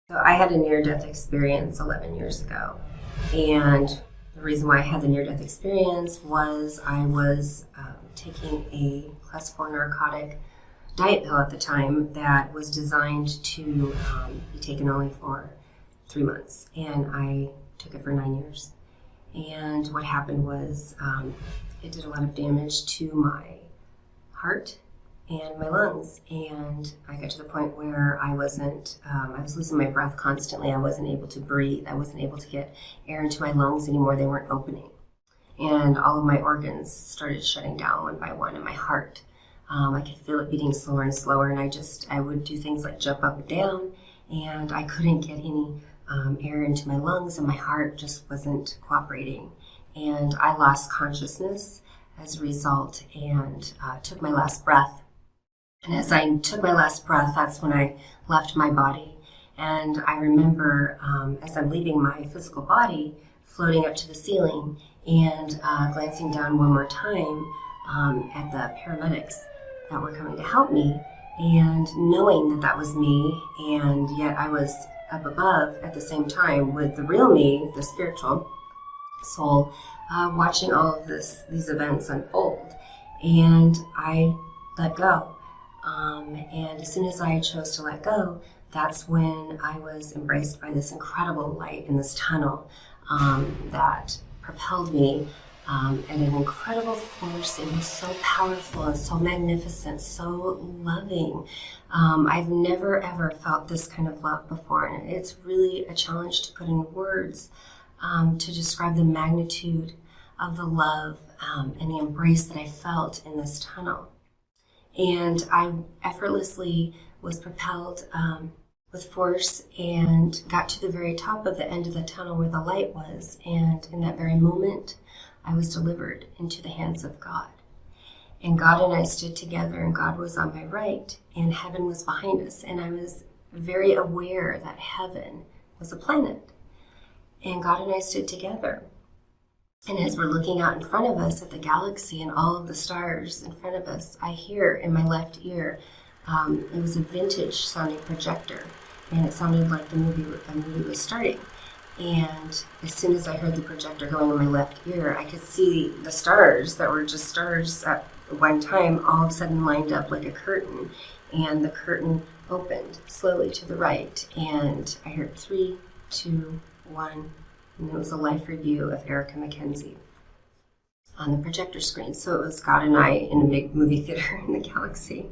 So I had a near-death experience 11 years ago, and the reason why I had the near-death experience was I was taking a class 4 narcotic diet pill at the time that was designed to be taken only for 3 months, and I took it for 9 years. And what happened was it did a lot of damage to my heart and my lungs, and I got to the point where I was losing my breath constantly. I wasn't able to breathe. I wasn't able to get air into my lungs anymore. They weren't opening. And all of my organs started shutting down one by one, and my heart, I could feel it beating slower and slower, and I would do things like jump up and down, and I couldn't get any air into my lungs, and my heart just wasn't cooperating. And I lost consciousness as a result, and took my last breath. And as I took my last breath, that's when I left my body. And I remember as I'm leaving my physical body, floating up to the ceiling and glancing down one more time at the paramedics that were coming to help me, and knowing that that was me, and yet I was up above at the same time with the real me, the spiritual soul, watching all of these events unfold. And I let go. And as soon as I chose to let go, that's when I was embraced by this incredible light in this tunnel that propelled me at an incredible force. It was so powerful and so magnificent, so loving. I've never ever felt this kind of love before, and it's really a challenge to put in words to describe the magnitude of the love and the embrace that I felt in this tunnel. And I effortlessly was propelled with force and got to the very top of the end of the tunnel where the light was. And in that very moment, I was delivered into the hands of God. And God and I stood together, and God was on my right, and heaven was behind us. And I was very aware that heaven was a planet. And God and I stood together. And as we're looking out in front of us at the galaxy and all of the stars in front of us, I hear in my left ear, it was a vintage sounding projector, and it sounded like a movie was starting. And as soon as I heard the projector going in my left ear, I could see the stars that were just stars at one time all of a sudden lined up like a curtain, and the curtain opened slowly to the right, and I heard 3, 2, 1. And it was a life review of Erica McKenzie on the projector screen. So it was God and I in a big movie theater in the galaxy.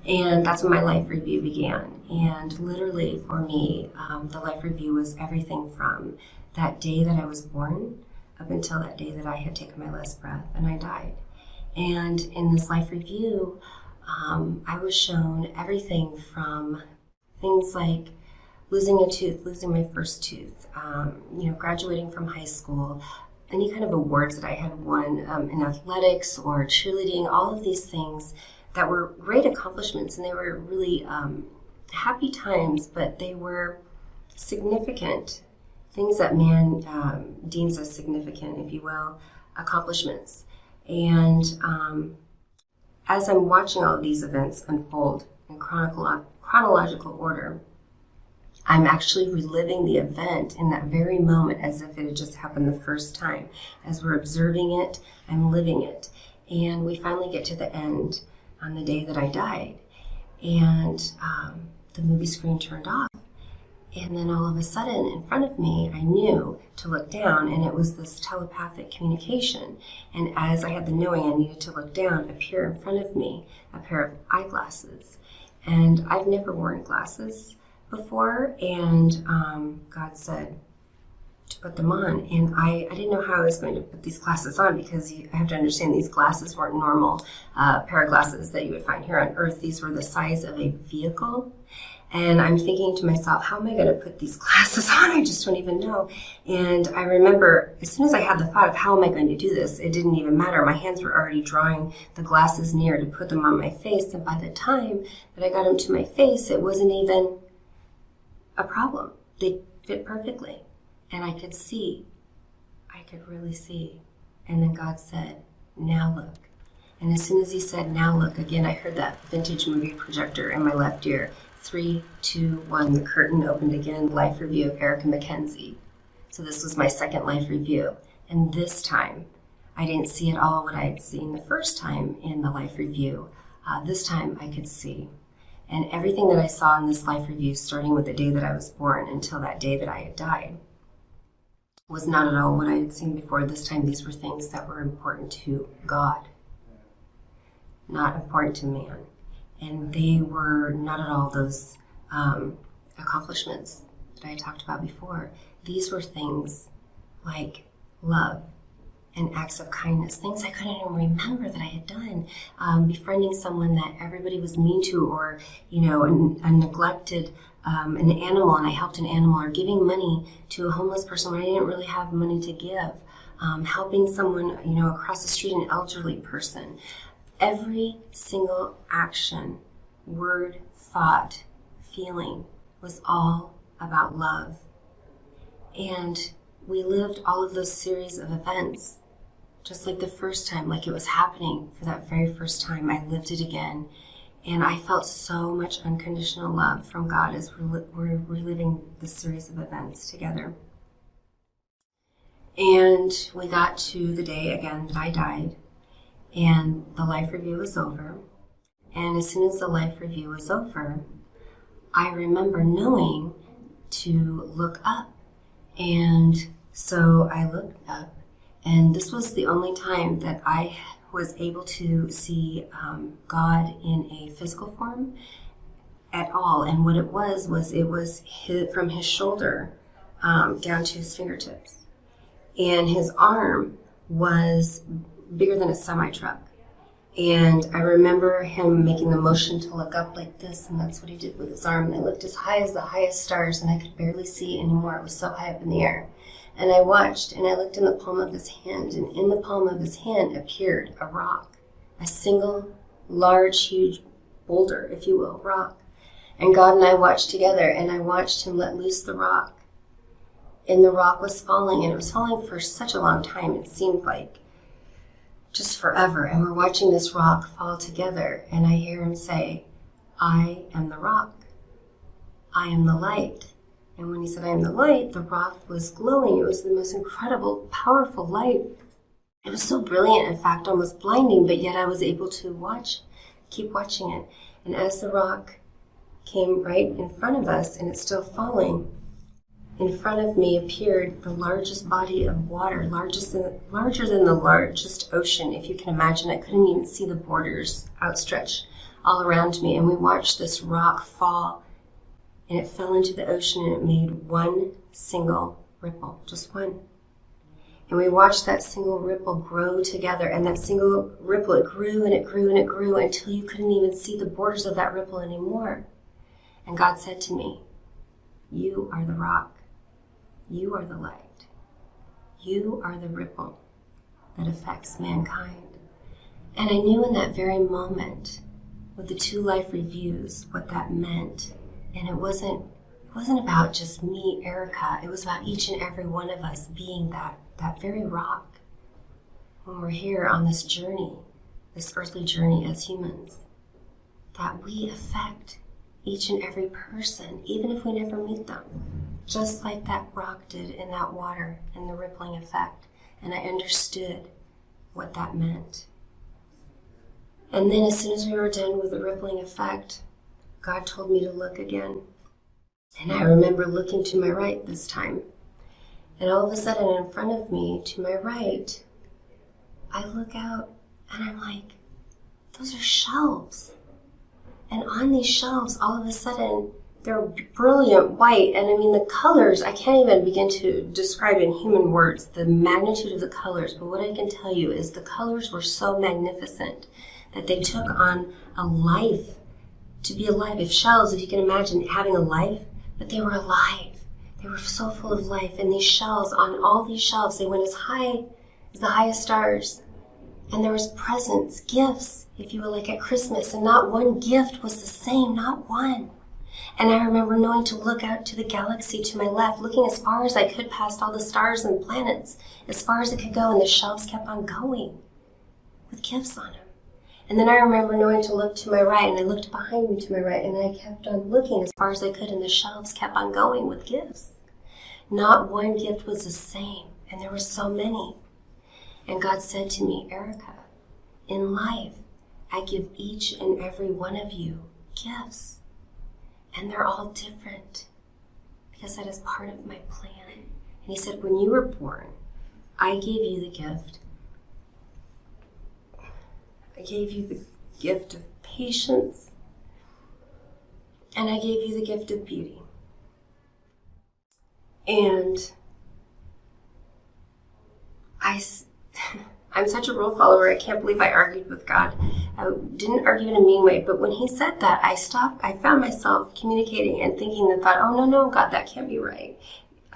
And that's when my life review began. And literally for me, the life review was everything from that day that I was born up until that day that I had taken my last breath and I died. And in this life review, I was shown everything from things like losing a tooth, losing my first tooth, graduating from high school, any kind of awards that I had won in athletics or cheerleading, all of these things that were great accomplishments, and they were really happy times, but they were significant things that man deems as significant, if you will, accomplishments. And as I'm watching all of these events unfold in chronological order, I'm actually reliving the event in that very moment as if it had just happened the first time. As we're observing it, I'm living it. And we finally get to the end on the day that I died. And the movie screen turned off. And then all of a sudden, in front of me, I knew to look down, and it was this telepathic communication. And as I had the knowing I needed to look down, appear in front of me a pair of eyeglasses. And I've never worn glasses before, and God said to put them on, and I didn't know how I was going to put these glasses on, because I have to understand these glasses weren't normal pair of glasses that you would find here on Earth. These were the size of a vehicle, and I'm thinking to myself, how am I going to put these glasses on? I just don't even know. And I remember as soon as I had the thought of how am I going to do this, it didn't even matter. My hands were already drawing the glasses near to put them on my face, and by the time that I got them to my face, it wasn't even a problem. They fit perfectly, and I could see. I could really see. And then God said, now look. And as soon as he said, now look, again, I heard that vintage movie projector in my left ear. 3, 2, 1, the curtain opened again, life review of Erica McKenzie. So this was my second life review. And this time, I didn't see at all what I had seen the first time in the life review. This time I could see. And everything that I saw in this life review, starting with the day that I was born until that day that I had died, was not at all what I had seen before. This time these were things that were important to God, not important to man. And they were not at all those accomplishments that I talked about before. These were things like love and acts of kindness, things I couldn't even remember that I had done. Befriending someone that everybody was mean to, or, a neglected an animal, and I helped an animal, or giving money to a homeless person when I didn't really have money to give. Helping someone, across the street, an elderly person. Every single action, word, thought, feeling was all about love. And we lived all of those series of events just like the first time, like it was happening for that very first time. I lived it again, and I felt so much unconditional love from God as we're reliving this series of events together. And we got to the day again that I died, and the life review was over. And as soon as the life review was over, I remember knowing to look up. And so I looked up, and this was the only time that I was able to see God in a physical form at all. And what it was from his shoulder down to his fingertips. And his arm was bigger than a semi-truck. And I remember him making the motion to look up like this, and that's what he did with his arm. And I looked as high as the highest stars, and I could barely see anymore. It was so high up in the air. And I watched, and I looked in the palm of his hand, and in the palm of his hand appeared a rock, a single, large, huge boulder, if you will, rock. And God and I watched together, and I watched him let loose the rock. And the rock was falling, and it was falling for such a long time. It seemed like just forever. And we're watching this rock fall together, and I hear him say, "I am the rock. I am the light." And when he said, "I am the light," the rock was glowing. It was the most incredible, powerful light. It was so brilliant, in fact, almost blinding, but yet I was able to keep watching it. And as the rock came right in front of us, and it's still falling, in front of me appeared the largest body of water, larger than the largest ocean, if you can imagine. I couldn't even see the borders outstretched all around me. And we watched this rock fall, and it fell into the ocean, and it made one single ripple, just one. And we watched that single ripple grow together, and that single ripple, it grew and it grew and it grew until you couldn't even see the borders of that ripple anymore. And God said to me, "You are the rock. You are the light. You are the ripple that affects mankind." And I knew in that very moment, with the 2 life reviews, what that meant. And it wasn't about just me, Erica. It was about each and every one of us being that very rock when we're here on this journey, this earthly journey as humans, that we affect each and every person, even if we never meet them, just like that rock did in that water and the rippling effect. And I understood what that meant. And then as soon as we were done with the rippling effect, God told me to look again. And I remember looking to my right this time. And all of a sudden in front of me, to my right, I look out and I'm like, those are shelves. And on these shelves, all of a sudden, they're brilliant white. And I mean, the colors, I can't even begin to describe in human words the magnitude of the colors. But what I can tell you is the colors were so magnificent that they took on a life. To be alive, if you can imagine having a life, but they were alive. They were so full of life. And these shells, on all these shelves, they went as high as the highest stars. And there was presents, gifts, if you will, like at Christmas. And not one gift was the same, not one. And I remember knowing to look out to the galaxy to my left, looking as far as I could past all the stars and planets, as far as it could go. And the shelves kept on going with gifts on them. And then I remember knowing to look to my right, and I looked behind me to my right, and I kept on looking as far as I could, and the shelves kept on going with gifts. Not one gift was the same, and there were so many. And God said to me, Erica, in life, I give each and every one of you gifts, and they're all different, because that is part of my plan. And he said, when you were born, I gave you the gift. I gave you the gift of patience, and I gave you the gift of beauty. And I'm such a rule follower, I can't believe I argued with God. I didn't argue in a mean way, but when he said that, I found myself communicating and thinking the thought, oh, no, God, that can't be right.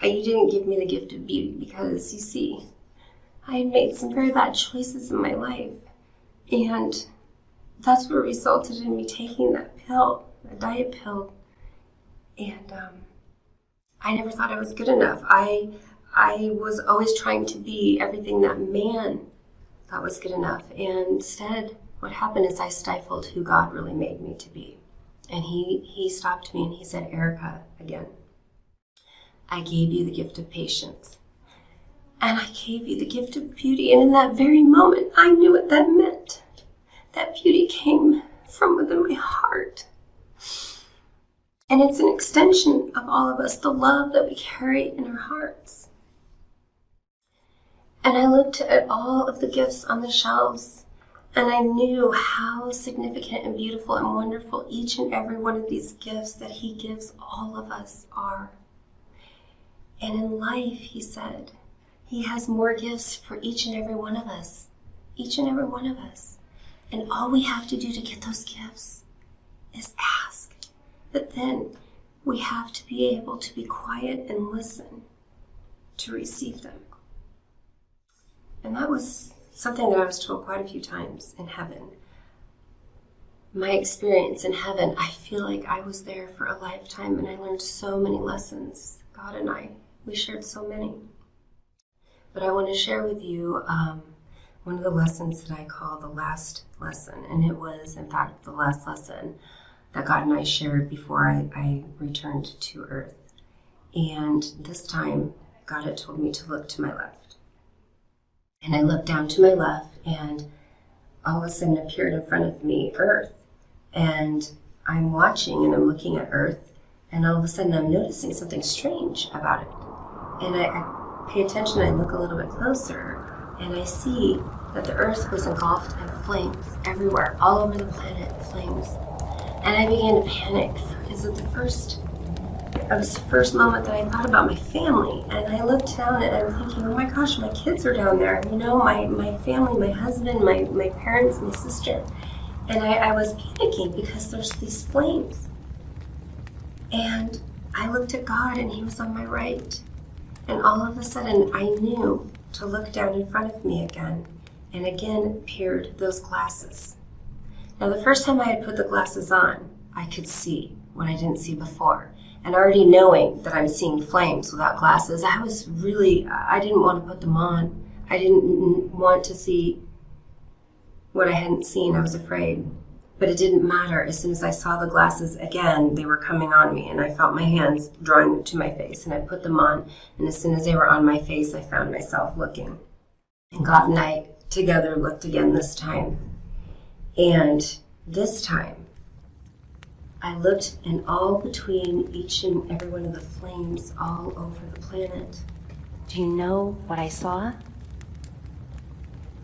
You didn't give me the gift of beauty because, you see, I had made some very bad choices in my life. And that's what resulted in me taking that pill, a diet pill. And I never thought I was good enough. I was always trying to be everything that man thought was good enough. And instead, what happened is I stifled who God really made me to be. And he stopped me and he said, Erica, again, I gave you the gift of patience. And I gave you the gift of beauty. And in that very moment, I knew what that meant. That beauty came from within my heart. And it's an extension of all of us, the love that we carry in our hearts. And I looked at all of the gifts on the shelves, and I knew how significant and beautiful and wonderful each and every one of these gifts that he gives all of us are. And in life, he said, he has more gifts for each and every one of us. Each and every one of us. And all we have to do to get those gifts is ask. But then we have to be able to be quiet and listen to receive them. And that was something that I was told quite a few times in heaven. My experience in heaven, I feel like I was there for a lifetime and I learned so many lessons. God and I, we shared so many. But I want to share with you one of the lessons that I call the last lesson. And it was, in fact, the last lesson that God and I shared before I returned to earth. And this time, God had told me to look to my left. And I looked down to my left, and all of a sudden appeared in front of me earth. And I'm watching and I'm looking at earth, and all of a sudden I'm noticing something strange about it. And I pay attention, I look a little bit closer, and I see that the earth was engulfed in flames everywhere, all over the planet, flames. And I began to panic because it was the first moment that I thought about my family. And I looked down and I'm thinking, oh my gosh, my kids are down there. You know, my family, my husband, my parents, my sister. And I was panicking because there's these flames. And I looked at God and he was on my right. And all of a sudden I knew to look down in front of me again. And again appeared those glasses. Now the first time I had put the glasses on, I could see what I didn't see before. And already knowing that I'm seeing flames without glasses, I didn't want to put them on. I didn't want to see what I hadn't seen. I was afraid. But it didn't matter. As soon as I saw the glasses again, they were coming on me, and I felt my hands drawing them to my face, and I put them on. And as soon as they were on my face, I found myself looking. And God and I together looked again this time. And this time, I looked, and all between each and every one of the flames all over the planet. Do you know what I saw?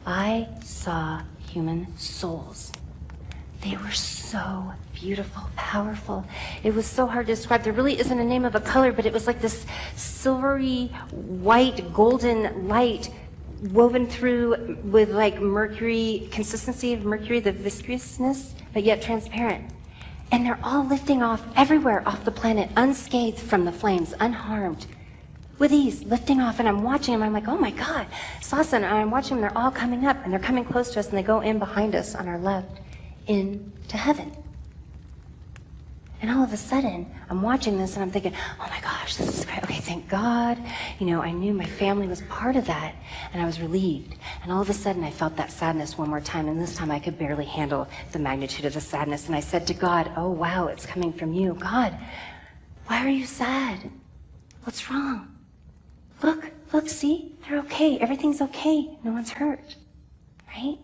I saw human souls. They were so beautiful, powerful. It was so hard to describe. There really isn't a name of a color, but it was like this silvery, white, golden light woven through with like mercury, consistency of mercury, the viscousness, but yet transparent. And they're all lifting off everywhere off the planet, unscathed from the flames, unharmed. With ease, lifting off, and I'm watching them. I'm like, oh my God, Sasa, and I'm watching them. They're all coming up, and they're coming close to us, and they go in behind us on our left into heaven. And all of a sudden, I'm watching this, and I'm thinking, oh my gosh, this is great. Okay, thank God. You know, I knew my family was part of that, and I was relieved. And And all of a sudden, I felt that sadness one more time, and this time I could barely handle the magnitude of the sadness. And I said to God, oh, wow, it's coming from you. God, why are you sad? What's wrong? Look, see? They're okay. Everything's okay. No one's hurt. Right?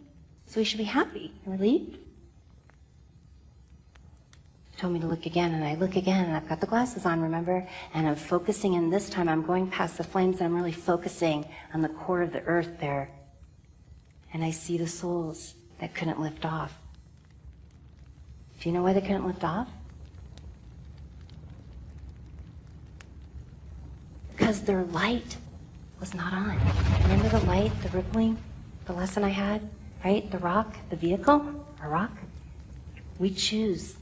So we should be happy and relieved. He told me to look again, and I look again, and I've got the glasses on, remember? And I'm focusing, and this time I'm going past the flames, and I'm really focusing on the core of the earth there. And I see the souls that couldn't lift off. Do you know why they couldn't lift off? Because their light was not on. Remember the light, the rippling, the lesson I had, right? The rock, the vehicle, a rock. We choose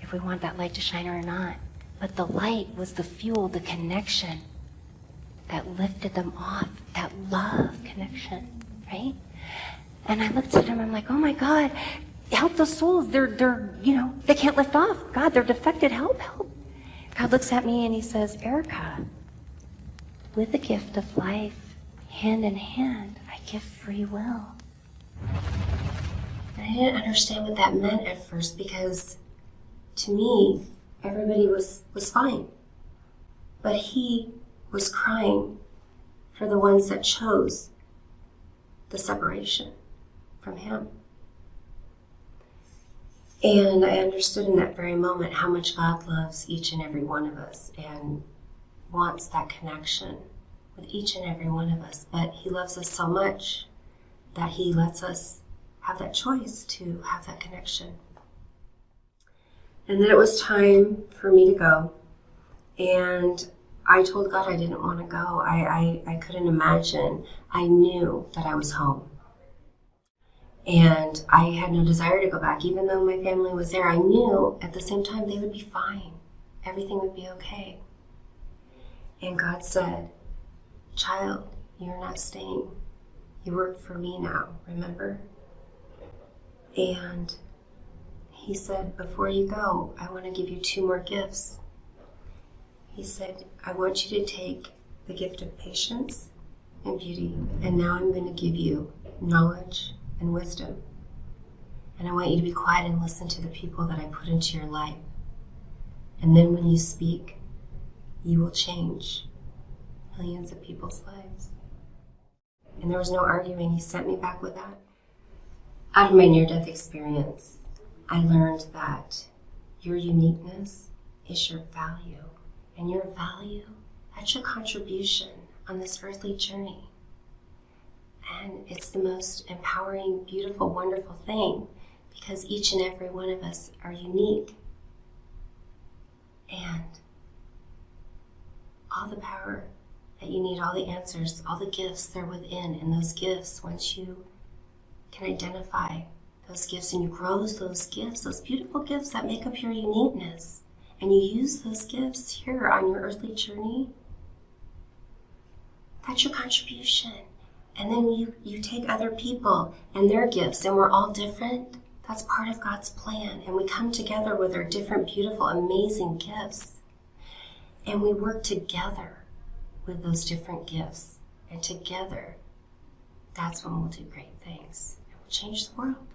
if we want that light to shine or not. But the light was the fuel, the connection that lifted them off, that love connection, right? And I looked at him, I'm like, oh my God, help those souls. They're they can't lift off. God, they're defected, help. God looks at me and he says, Erica, with the gift of life, hand in hand, I give free will. And I didn't understand what that meant at first, because to me, everybody was fine. But he was crying for the ones that chose the separation from him. And I understood in that very moment how much God loves each and every one of us and wants that connection with each and every one of us. But he loves us so much that he lets us have that choice to have that connection. And then it was time for me to go. And I told God I didn't want to go. I couldn't imagine. I knew that I was home. And I had no desire to go back. Even though my family was there, I knew at the same time they would be fine. Everything would be okay. And God said, child, you're not staying. You work for me now, remember? And he said, before you go, I want to give you 2 more gifts. He said, I want you to take the gift of patience and beauty, and now I'm going to give you knowledge and wisdom. And I want you to be quiet and listen to the people that I put into your life. And then when you speak, you will change millions of people's lives. And there was no arguing. He sent me back with that. Out of my near-death experience, I learned that your uniqueness is your value. And your value, that's your contribution on this earthly journey. And it's the most empowering, beautiful, wonderful thing, because each and every one of us are unique. And all the power that you need, all the answers, all the gifts, they're within. And those gifts, once you can identify those gifts and you grow those gifts, those beautiful gifts that make up your uniqueness, and you use those gifts here on your earthly journey, that's your contribution. And then you take other people and their gifts, and we're all different. That's part of God's plan. And we come together with our different, beautiful, amazing gifts. And we work together with those different gifts. And together, that's when we'll do great things. And we'll change the world.